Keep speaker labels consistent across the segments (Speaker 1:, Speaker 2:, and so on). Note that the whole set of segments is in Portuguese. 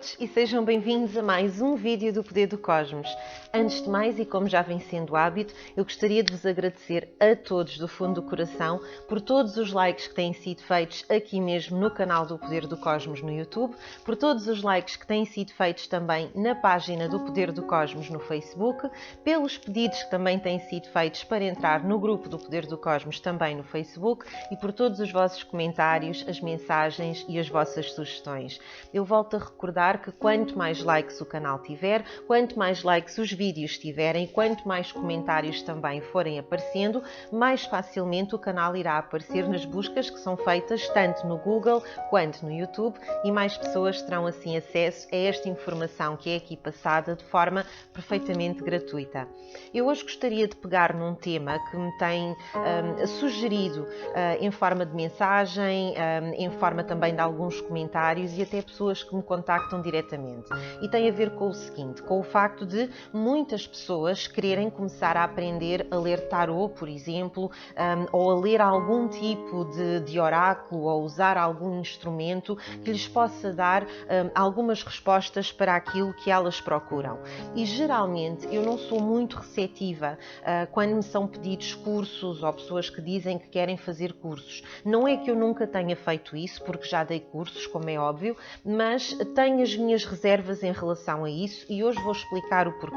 Speaker 1: todos e sejam bem-vindos a mais um vídeo do Poder do Cosmos. Antes de mais, e como já vem sendo hábito, eu gostaria de vos agradecer a todos do fundo do coração por todos os likes que têm sido feitos aqui mesmo no canal do Poder do Cosmos no YouTube, por todos os likes que têm sido feitos também na página do Poder do Cosmos no Facebook, pelos pedidos que também têm sido feitos para entrar no grupo do Poder do Cosmos também no Facebook e por todos os vossos comentários, as mensagens e as vossas sugestões. Eu volto a recordar que quanto mais likes o canal tiver, quanto mais likes os vídeos tiverem, quanto mais comentários também forem aparecendo, mais facilmente o canal irá aparecer nas buscas que são feitas tanto no Google quanto no YouTube e mais pessoas terão assim acesso a esta informação que é aqui passada de forma perfeitamente gratuita. Eu hoje gostaria de pegar num tema que me tem sugerido em forma de mensagem, em forma também de alguns comentários e até pessoas que me contactam diretamente. E tem a ver com o seguinte, com o facto de muitas pessoas quererem começar a aprender a ler tarot, por exemplo, ou a ler algum tipo de oráculo ou usar algum instrumento que lhes possa dar algumas respostas para aquilo que elas procuram. E geralmente eu não sou muito receptiva quando me são pedidos cursos ou pessoas que dizem que querem fazer cursos. Não é que eu nunca tenha feito isso, porque já dei cursos, como é óbvio, mas tenho as minhas reservas em relação a isso e hoje vou explicar o porquê.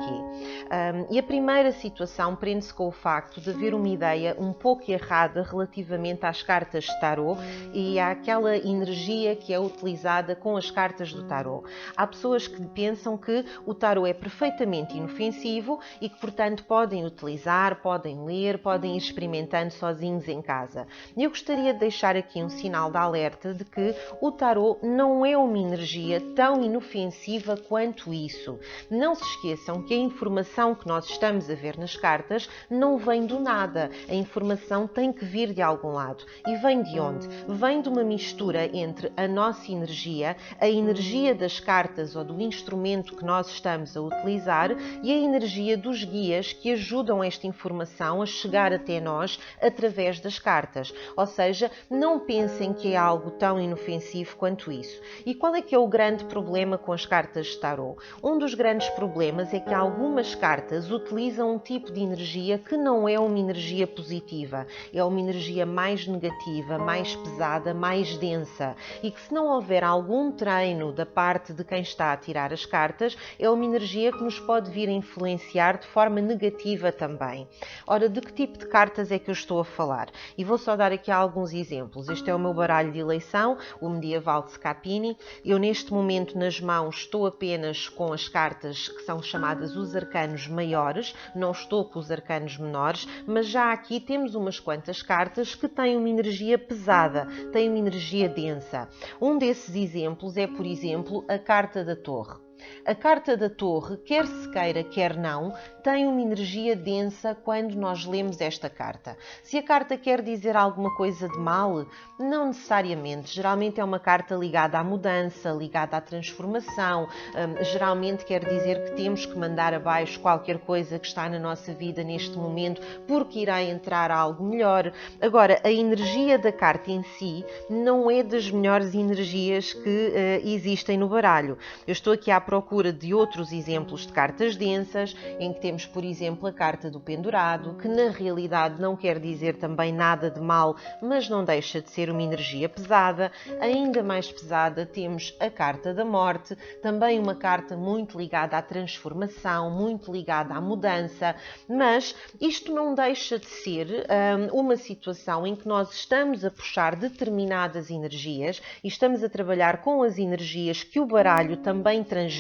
Speaker 1: E a primeira situação prende-se com o facto de haver uma ideia um pouco errada relativamente às cartas de tarot e àquela energia que é utilizada com as cartas do tarot. Há pessoas que pensam que o tarot é perfeitamente inofensivo e que, portanto, podem utilizar, podem ler, podem ir experimentando sozinhos em casa. Eu gostaria de deixar aqui um sinal de alerta de que o tarot não é uma energia tão inofensiva quanto isso. Não se esqueçam que a informação que nós estamos a ver nas cartas não vem do nada. A informação tem que vir de algum lado. E vem de onde? Vem de uma mistura entre a nossa energia, a energia das cartas ou do instrumento que nós estamos a utilizar e a energia dos guias que ajudam esta informação a chegar até nós através das cartas. Ou seja, não pensem que é algo tão inofensivo quanto isso. E qual é que é o grande problema com as cartas de tarot? Um dos grandes problemas é que algumas cartas utilizam um tipo de energia que não é uma energia positiva, é uma energia mais negativa, mais pesada, mais densa e que se não houver algum treino da parte de quem está a tirar as cartas, é uma energia que nos pode vir a influenciar de forma negativa também. Ora, de que tipo de cartas é que eu estou a falar? E vou só dar aqui alguns exemplos. Este é o meu baralho de eleição, o Medieval de Scapini. Eu neste momento nas mãos estou apenas com as cartas que são chamadas os arcanos maiores, não estou com os arcanos menores, mas já aqui temos umas quantas cartas que têm uma energia pesada, têm uma energia densa. Um desses exemplos é, por exemplo, a carta da Torre. A carta da Torre, quer se queira, quer não, tem uma energia densa quando nós lemos esta carta. Se a carta quer dizer alguma coisa de mal, não necessariamente. Geralmente é uma carta ligada à mudança, ligada à transformação. Geralmente quer dizer que temos que mandar abaixo qualquer coisa que está na nossa vida neste momento porque irá entrar algo melhor. Agora, a energia da carta em si não é das melhores energias que existem no baralho. Eu estou aqui à procura de outros exemplos de cartas densas, em que temos, por exemplo, a carta do pendurado, que na realidade não quer dizer também nada de mal, mas não deixa de ser uma energia pesada. Ainda mais pesada temos a carta da morte, também uma carta muito ligada à transformação, muito ligada à mudança, mas isto não deixa de ser uma situação em que nós estamos a puxar determinadas energias e estamos a trabalhar com as energias que o baralho também transmite,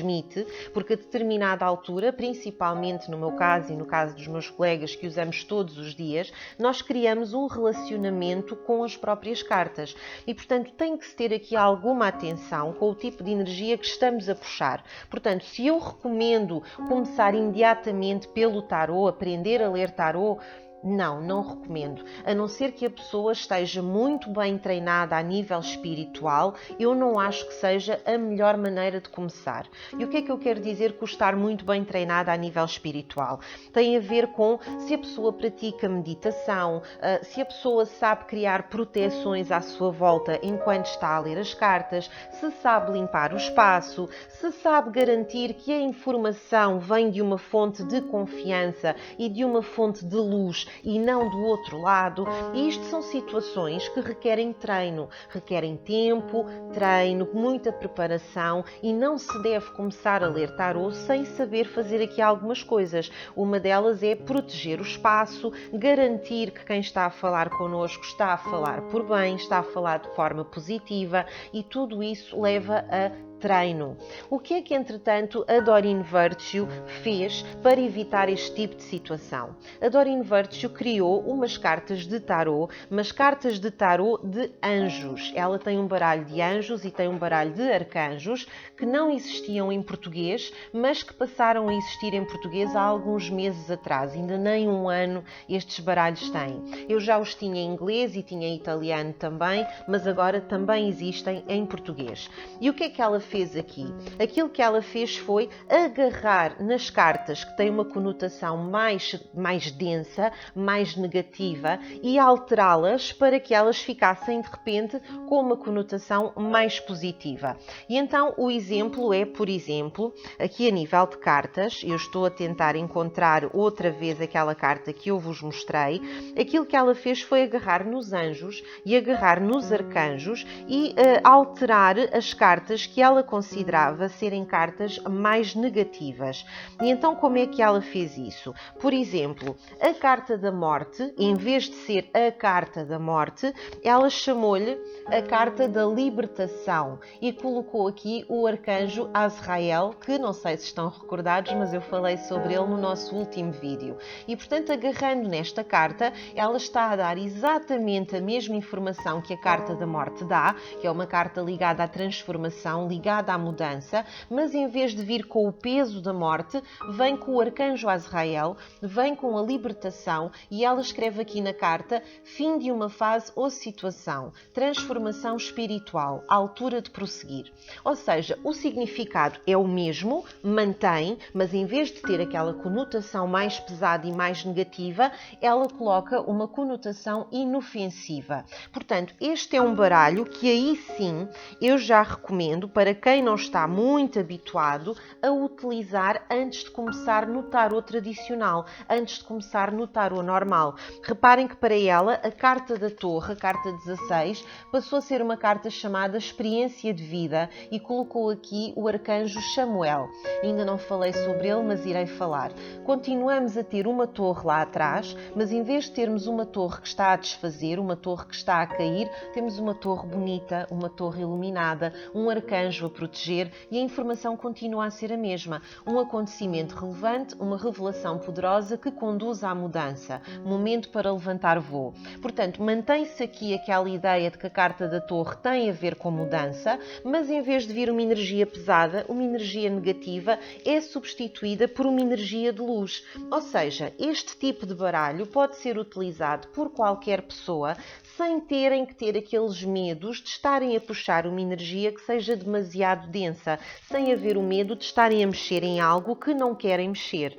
Speaker 1: porque a determinada altura, principalmente no meu caso e no caso dos meus colegas que usamos todos os dias, nós criamos um relacionamento com as próprias cartas e, portanto, tem que se ter aqui alguma atenção com o tipo de energia que estamos a puxar. Portanto, se eu recomendo começar imediatamente pelo tarot, aprender a ler tarot, Não recomendo. A não ser que a pessoa esteja muito bem treinada a nível espiritual, eu não acho que seja a melhor maneira de começar. E o que é que eu quero dizer com estar muito bem treinada a nível espiritual? Tem a ver com se a pessoa pratica meditação, se a pessoa sabe criar proteções à sua volta enquanto está a ler as cartas, se sabe limpar o espaço, se sabe garantir que a informação vem de uma fonte de confiança e de uma fonte de luz e não do outro lado. E isto são situações que requerem treino, requerem tempo, treino, muita preparação e não se deve começar a ler tarô sem saber fazer aqui algumas coisas. Uma delas é proteger o espaço, garantir que quem está a falar connosco está a falar por bem, está a falar de forma positiva e tudo isso leva a treino. O que é que, entretanto, a Doreen Virtue fez para evitar este tipo de situação? A Doreen Virtue criou umas cartas de tarô, mas cartas de tarô de anjos. Ela tem um baralho de anjos e tem um baralho de arcanjos que não existiam em português, mas que passaram a existir em português há alguns meses atrás. Ainda nem um ano estes baralhos têm. Eu já os tinha em inglês e tinha em italiano também, mas agora também existem em português. E o que é que ela fez aqui? Aquilo que ela fez foi agarrar nas cartas que têm uma conotação mais densa, mais negativa e alterá-las para que elas ficassem de repente com uma conotação mais positiva. E então o exemplo é, por exemplo, aqui a nível de cartas, eu estou a tentar encontrar outra vez aquela carta que eu vos mostrei. Aquilo que ela fez foi agarrar nos anjos e agarrar nos arcanjos e alterar as cartas que ela considerava serem cartas mais negativas. E então como é que ela fez isso? Por exemplo, a carta da morte, em vez de ser a carta da morte, ela chamou-lhe a carta da libertação e colocou aqui o arcanjo Azrael, que não sei se estão recordados, mas eu falei sobre ele no nosso último vídeo. E portanto, agarrando nesta carta, ela está a dar exatamente a mesma informação que a carta da morte dá, que é uma carta ligada à transformação, ligada à mudança, mas em vez de vir com o peso da morte, vem com o arcanjo Azrael, vem com a libertação e ela escreve aqui na carta fim de uma fase ou situação, transformação espiritual, altura de prosseguir. Ou seja, o significado é o mesmo, mantém, mas em vez de ter aquela conotação mais pesada e mais negativa, ela coloca uma conotação inofensiva. Portanto, este é um baralho que aí sim eu já recomendo para quem não está muito habituado a utilizar antes de começar no tarô tradicional, antes de começar no tarô normal. Reparem que para ela a carta da torre, a carta 16, passou a ser uma carta chamada experiência de vida e colocou aqui o arcanjo Chamuel. Ainda não falei sobre ele, mas irei falar. Continuamos a ter uma torre lá atrás, mas em vez de termos uma torre que está a desfazer, uma torre que está a cair, temos uma torre bonita, uma torre iluminada, um arcanjo a proteger e a informação continua a ser a mesma. Um acontecimento relevante, uma revelação poderosa que conduz à mudança. Momento para levantar voo. Portanto, mantém-se aqui aquela ideia de que a carta da torre tem a ver com mudança, mas em vez de vir uma energia pesada, uma energia negativa é substituída por uma energia de luz. Ou seja, este tipo de baralho pode ser utilizado por qualquer pessoa sem terem que ter aqueles medos de estarem a puxar uma energia que seja demasiado densa, sem haver o medo de estarem a mexer em algo que não querem mexer.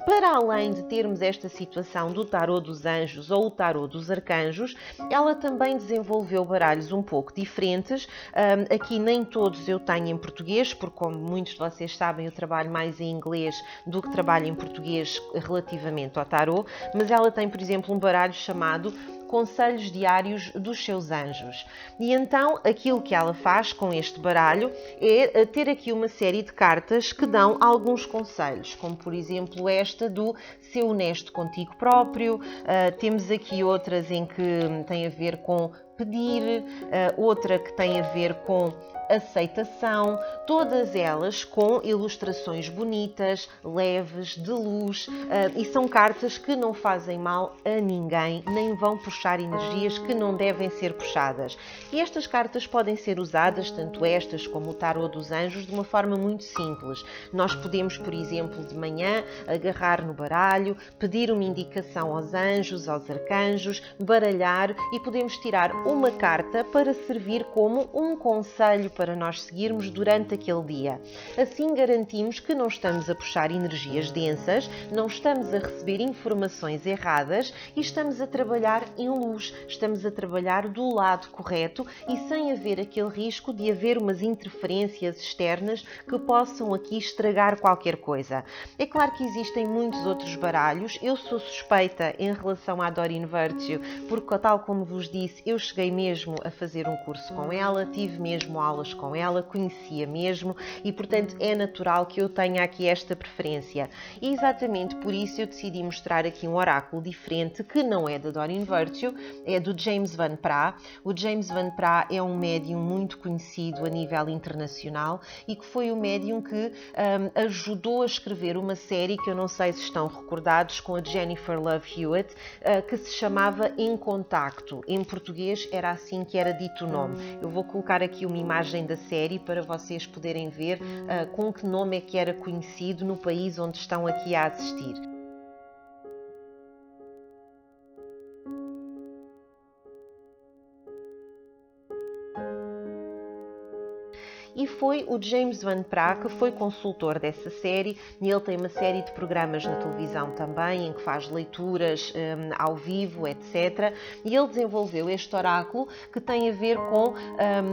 Speaker 1: Para além de termos esta situação do tarô dos anjos ou o tarô dos arcanjos, ela também desenvolveu baralhos um pouco diferentes. Aqui nem todos eu tenho em português, porque como muitos de vocês sabem, eu trabalho mais em inglês do que trabalho em português relativamente ao tarô, mas ela tem, por exemplo, um baralho chamado Conselhos Diários dos Seus Anjos. E então aquilo que ela faz com este baralho é ter aqui uma série de cartas que dão alguns conselhos, como por exemplo esta do ser honesto contigo próprio. Temos aqui outras em que tem a ver com pedir, outra que tem a ver com aceitação, todas elas com ilustrações bonitas, leves, de luz, e são cartas que não fazem mal a ninguém, nem vão puxar energias que não devem ser puxadas. E estas cartas podem ser usadas, tanto estas como o tarô dos anjos, de uma forma muito simples. Nós podemos, por exemplo, de manhã, agarrar no baralho, pedir uma indicação aos anjos, aos arcanjos, baralhar e podemos tirar uma carta para servir como um conselho para nós seguirmos durante aquele dia. Assim garantimos que não estamos a puxar energias densas, não estamos a receber informações erradas e estamos a trabalhar em luz, estamos a trabalhar do lado correto e sem haver aquele risco de haver umas interferências externas que possam aqui estragar qualquer coisa. É claro que existem muitos outros baralhos, eu sou suspeita em relação à Doreen Virtue, porque tal como vos disse, eu cheguei mesmo a fazer um curso com ela, tive mesmo aulas com ela, conhecia mesmo e, portanto, é natural que eu tenha aqui esta preferência. E exatamente por isso eu decidi mostrar aqui um oráculo diferente, que não é da Doreen Virtue, é do James Van Praagh. O James Van Praagh é um médium muito conhecido a nível internacional e que foi o médium que ajudou a escrever uma série que eu não sei se estão recordados, com a Jennifer Love Hewitt, que se chamava Em Contacto. Em português era assim que era dito o nome. Eu vou colocar aqui uma imagem da série para vocês poderem ver com que nome é que era conhecido no país onde estão aqui a assistir. E foi o James Van Praagh que foi consultor dessa série, e ele tem uma série de programas na televisão também, em que faz leituras ao vivo, etc. E ele desenvolveu este oráculo que tem a ver com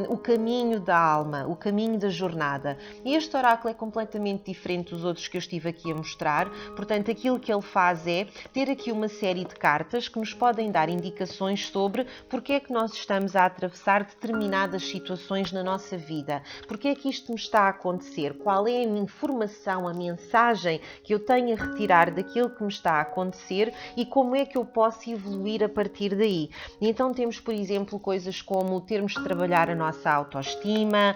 Speaker 1: o caminho da alma, o caminho da jornada. E este oráculo é completamente diferente dos outros que eu estive aqui a mostrar, portanto aquilo que ele faz é ter aqui uma série de cartas que nos podem dar indicações sobre porque é que nós estamos a atravessar determinadas situações na nossa vida. Porque é que isto me está a acontecer? Qual é a minha informação, a mensagem que eu tenho a retirar daquilo que me está a acontecer e como é que eu posso evoluir a partir daí? E então temos, por exemplo, coisas como termos de trabalhar a nossa autoestima,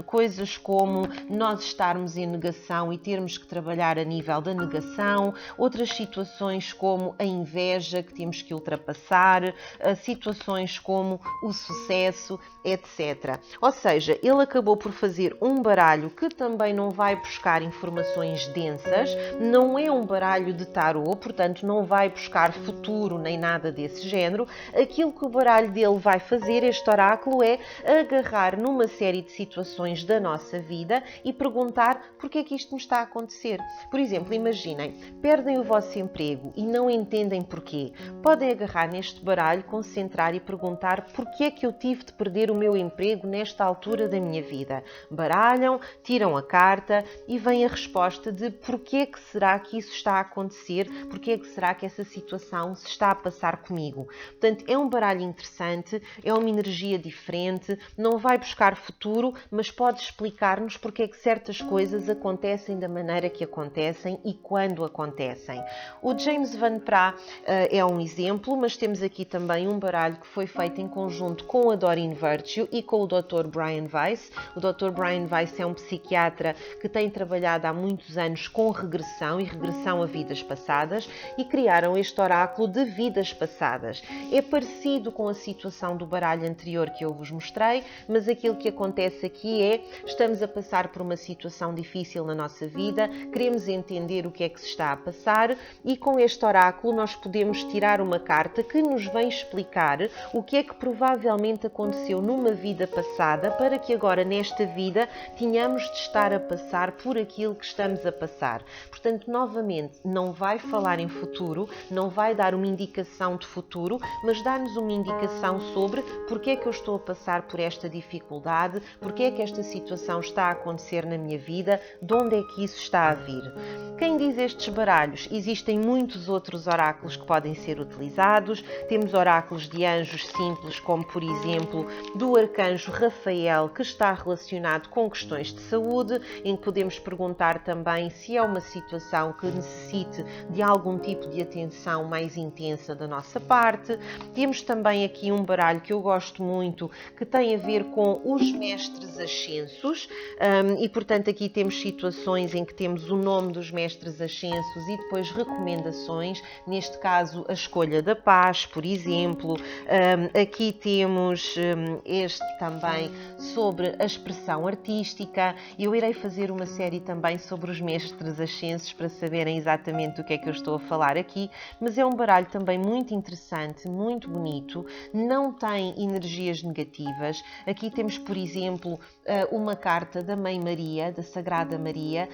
Speaker 1: coisas como nós estarmos em negação e termos que trabalhar a nível da negação, outras situações como a inveja que temos que ultrapassar, situações como o sucesso, etc. Ou seja, ele acabou por fazer um baralho que também não vai buscar informações densas, não é um baralho de tarô, portanto não vai buscar futuro nem nada desse género. Aquilo que o baralho dele vai fazer, este oráculo, é agarrar numa série de situações da nossa vida e perguntar porque é que isto me está a acontecer. Por exemplo, imaginem, perdem o vosso emprego e não entendem porquê. Podem agarrar neste baralho, concentrar e perguntar porque é que eu tive de perder o meu emprego nesta altura da minha vida. Baralham, tiram a carta e vem a resposta de porque é que será que isso está a acontecer, porque é que será que essa situação se está a passar comigo. Portanto, é um baralho interessante, é uma energia diferente, não vai buscar futuro, mas pode explicar-nos porque é que certas coisas acontecem da maneira que acontecem e quando acontecem. O James Van Praagh é um exemplo, mas temos aqui também um baralho que foi feito em conjunto com a Doreen Virtue e com o Dr. Brian Weiss. O Dr. Brian Weiss é um psiquiatra que tem trabalhado há muitos anos com regressão e regressão a vidas passadas e criaram este oráculo de vidas passadas. É parecido com a situação do baralho anterior que eu vos mostrei, mas aquilo que acontece aqui é estamos a passar por uma situação difícil na nossa vida, queremos entender o que é que se está a passar e com este oráculo nós podemos tirar uma carta que nos vem explicar o que é que provavelmente aconteceu numa vida passada para que agora nesta vida tínhamos de estar a passar por aquilo que estamos a passar. Portanto, novamente, não vai falar em futuro, não vai dar uma indicação de futuro, mas dá-nos uma indicação sobre porque é que eu estou a passar por esta dificuldade, porque é que esta situação está a acontecer na minha vida, de onde é que isso está a vir. Quem diz estes baralhos? Existem muitos outros oráculos que podem ser utilizados. Temos oráculos de anjos simples, como por exemplo do arcanjo Rafael, que está relacionado relacionado com questões de saúde, em que podemos perguntar também se é uma situação que necessite de algum tipo de atenção mais intensa da nossa parte. Temos também aqui um baralho que eu gosto muito, que tem a ver com os mestres ascensos, e portanto aqui temos situações em que temos o nome dos mestres ascensos e depois recomendações, neste caso a escolha da paz, por exemplo. Aqui temos este também sobre a expressão artística. Eu irei fazer uma série também sobre os mestres ascensos para saberem exatamente do que é que eu estou a falar aqui, mas é um baralho também muito interessante, muito bonito, não tem energias negativas. Aqui temos, por exemplo, uma carta da Mãe Maria, da Sagrada Maria,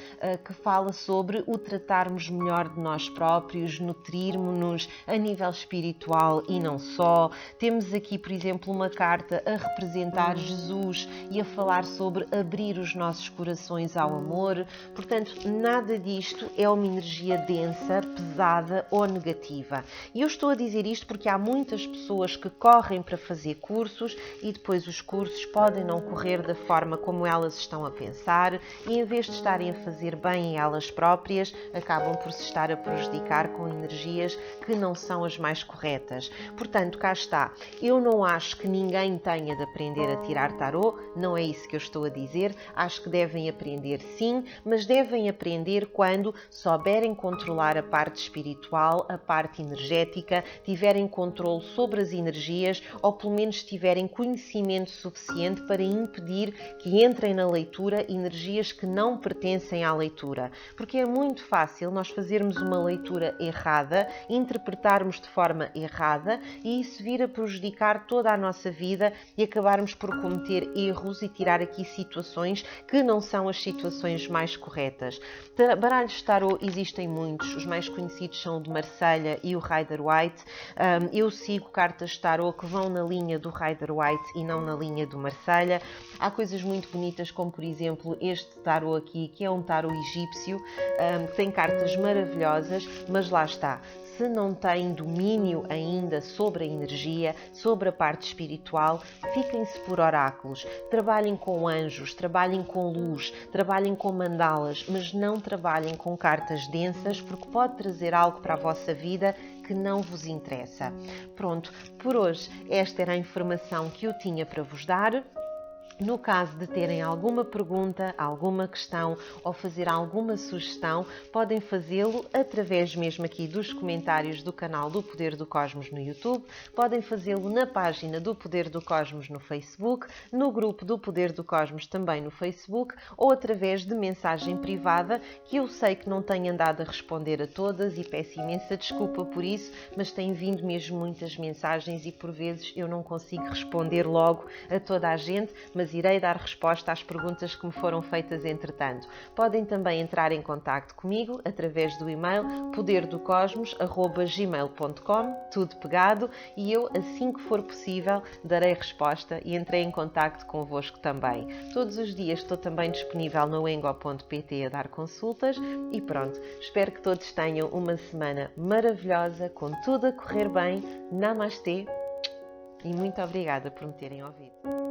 Speaker 1: que fala sobre o tratarmos melhor de nós próprios, nutrirmos-nos a nível espiritual e não só. Temos aqui, por exemplo, uma carta a representar Jesus e a falar sobre abrir os nossos corações ao amor. Portanto, nada disto é uma energia densa, pesada ou negativa. E eu estou a dizer isto porque há muitas pessoas que correm para fazer cursos e depois os cursos podem não correr da forma como elas estão a pensar e, em vez de estarem a fazer bem a elas próprias, acabam por se estar a prejudicar com energias que não são as mais corretas. Portanto, cá está. Eu não acho que ninguém tenha de aprender a tirar tarô, não é isso que eu estou a dizer. Acho que devem aprender sim, mas devem aprender quando souberem controlar a parte espiritual, a parte energética, tiverem controle sobre as energias ou pelo menos tiverem conhecimento suficiente para impedir que entrem na leitura energias que não pertencem à leitura. Porque é muito fácil nós fazermos uma leitura errada, interpretarmos de forma errada e isso vir a prejudicar toda a nossa vida e acabarmos por cometer erros e tirar aqui situações que não são as situações mais corretas. Baralhos de tarô existem muitos, os mais conhecidos são o de Marselha e o Rider-Waite. Eu sigo cartas de tarô que vão na linha do Rider-Waite e não na linha do Marselha. Há coisas muito bonitas como, por exemplo, este tarô aqui, que é um tarô egípcio, que tem cartas maravilhosas, mas lá está. Se não têm domínio ainda sobre a energia, sobre a parte espiritual, fiquem-se por oráculos. Trabalhem com anjos, trabalhem com luz, trabalhem com mandalas, mas não trabalhem com cartas densas, porque pode trazer algo para a vossa vida que não vos interessa. Pronto, por hoje esta era a informação que eu tinha para vos dar. No caso de terem alguma pergunta, alguma questão ou fazer alguma sugestão, podem fazê-lo através mesmo aqui dos comentários do canal do Poder do Cosmos no YouTube, podem fazê-lo na página do Poder do Cosmos no Facebook, no grupo do Poder do Cosmos também no Facebook ou através de mensagem privada, que eu sei que não tenho andado a responder a todas e peço imensa desculpa por isso, mas têm vindo mesmo muitas mensagens e por vezes eu não consigo responder logo a toda a gente, mas irei dar resposta às perguntas que me foram feitas entretanto. Podem também entrar em contacto comigo através do e-mail poderdocosmos@gmail.com, tudo pegado, e eu, assim que for possível, darei resposta e entrei em contacto convosco também. Todos os dias estou também disponível no engo.pt a dar consultas e pronto, espero que todos tenham uma semana maravilhosa, com tudo a correr bem. Namastê e muito obrigada por me terem ouvido.